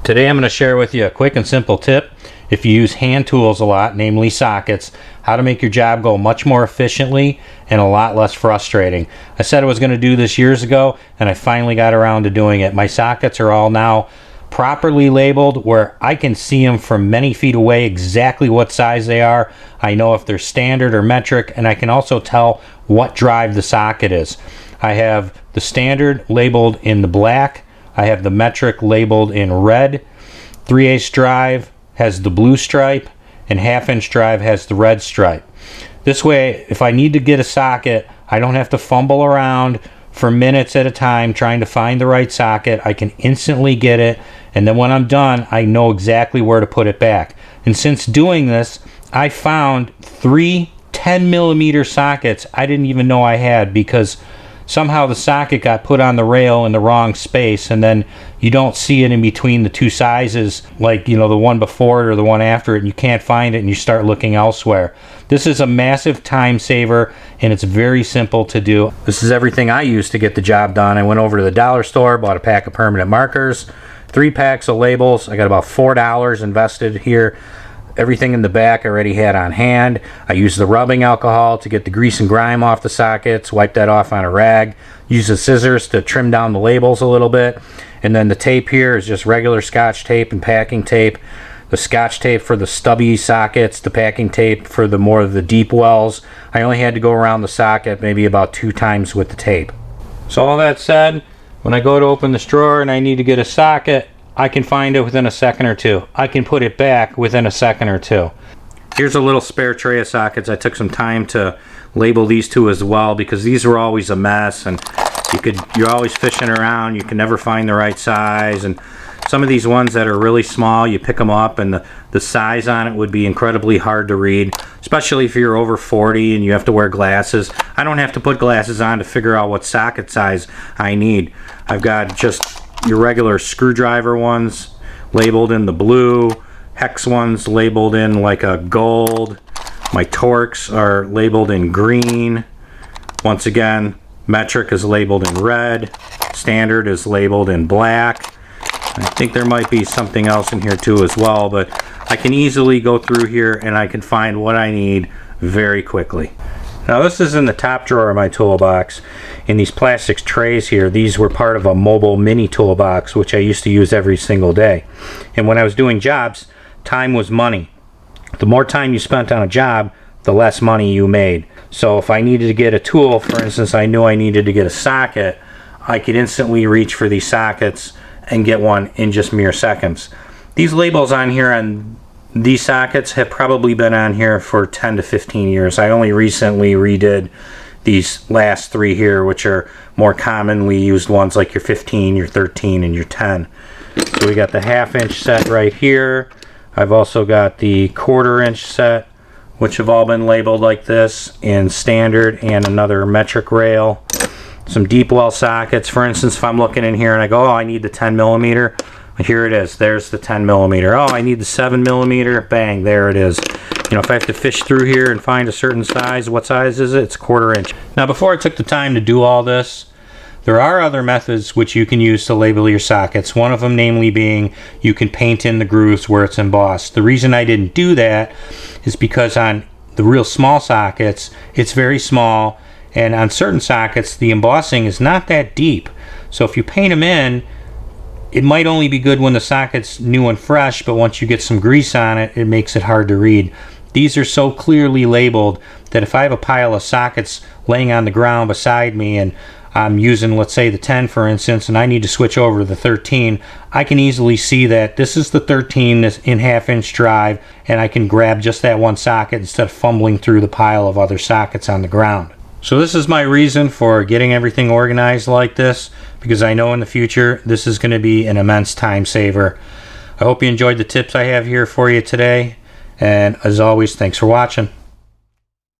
Today I'm going to share with you a quick and simple tip if you use hand tools a lot, namely sockets, how to make your job go much more efficiently and a lot less frustrating. I said I was going to do this years ago and I finally got around to doing it. My sockets are all now properly labeled where I can see them from many feet away exactly what size they are. I know if they're standard or metric, and I can also tell what drive the socket is. I have the standard labeled in the black. I have the metric labeled in red. 3/8 drive has the blue stripe, and 1/2 inch drive has the red stripe. This way, if I need to get a socket, I don't have to fumble around for minutes at a time trying to find the right socket. I can instantly get it, and then when I'm done, I know exactly where to put it back. And since doing this, I found 3 10mm sockets I didn't even know I had, because somehow the socket got put on the rail in the wrong space, and then you don't see it in between the two sizes, like, you know, the one before it or the one after it, and you can't find it and you start looking elsewhere. This is a massive time saver, and it's very simple to do. This is everything I used to get the job done. I went over to the dollar store, bought a pack of permanent markers, 3 packs of labels. I got about $4 invested here. Everything in the back I already had on hand. I used the rubbing alcohol to get the grease and grime off the sockets, wipe that off on a rag, use the scissors to trim down the labels a little bit, and then the tape here is just regular Scotch tape and packing tape. The Scotch tape for the stubby sockets, the packing tape for the more of the deep wells. I only had to go around the socket maybe about 2 times with the tape. So all that said, when I go to open this drawer and I need to get a socket, I can find it within a second or two. I can put it back within a second or two. Here's a little spare tray of sockets. I took some time to label these two as well, because these were always a mess, and you're always fishing around. You can never find the right size, and some of these ones that are really small, you pick them up and the size on it would be incredibly hard to read, especially if you're over 40 and you have to wear glasses. I don't have to put glasses on to figure out what socket size I need. I've got just your regular screwdriver ones labeled in the blue, hex ones labeled in like a gold. My Torx are labeled in green. Once again, metric is labeled in red, standard is labeled in black. I think there might be something else in here too as well, but I can easily go through here and I can find what I need very quickly. Now this is in the top drawer of my toolbox. In these plastic trays here, these were part of a mobile mini toolbox which I used to use every single day. And when I was doing jobs, time was money. The more time you spent on a job, the less money you made. So if I needed to get a tool, for instance, I knew I needed to get a socket, I could instantly reach for these sockets and get one in just mere seconds. These labels on here on these sockets have probably been on here for 10 to 15 years. I only recently redid these last 3 here, which are more commonly used ones, like your 15, your 13, and your 10. So we got the 1/2 inch set right here. I've also got the 1/4 inch set, which have all been labeled like this in standard, and another metric rail. Some deep well sockets. For instance, if I'm looking in here and I go, oh, I need the 10mm, here it is. There's the 10mm. Oh, I need the 7mm. Bang, there it is. You know, if I have to fish through here and find a certain size, what size is it? It's 1/4 inch. Now, before I took the time to do all this, there are other methods which you can use to label your sockets. One of them namely being you can paint in the grooves where it's embossed. The reason I didn't do that is because on the real small sockets, it's very small, and on certain sockets, the embossing is not that deep. So if you paint them in, it might only be good when the socket's new and fresh, but once you get some grease on it, it makes it hard to read. These are so clearly labeled that if I have a pile of sockets laying on the ground beside me and I'm using, let's say, the 10 for instance, and I need to switch over to the 13, I can easily see that this is the 13 that's in 1/2 inch drive, and I can grab just that one socket instead of fumbling through the pile of other sockets on the ground. So this is my reason for getting everything organized like this, because I know in the future this is going to be an immense time saver. I hope you enjoyed the tips I have here for you today, and as always, thanks for watching.